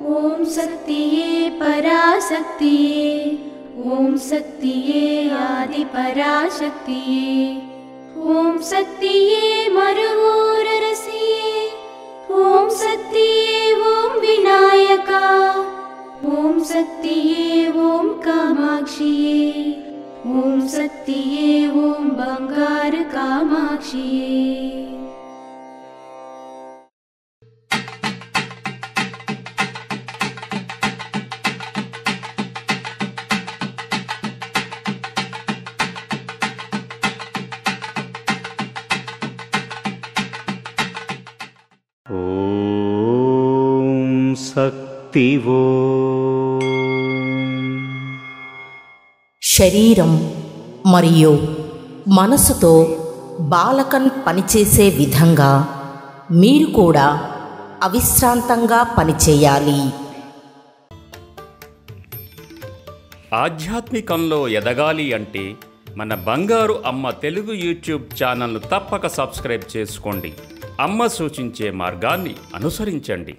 ओम शक्तिये पराशक्तिये, ओम शक्तिये आदि पराशक्तिये, ओम शक्तिये मरुवोररसिये, ओम शक्तिये ओम विनायका, ओम शक्तिये ओम कामाक्षिये, ओम शक्तिये ओम बंगार कामाक्षिये। ओम शक्ति वो శరీరం మరియు మనసుతో బాలకన్ పనిచేసే విధంగా మీరు కూడా అవిశ్రాంతంగా పనిచేయాలి. ఆధ్యాత్మికంలో ఎదగాలి అంటే మన బంగారు అమ్మ తెలుగు యూట్యూబ్ ఛానల్ను తప్పక సబ్స్క్రైబ్ చేసుకోండి. అమ్మ సూచించే మార్గాన్ని అనుసరించండి.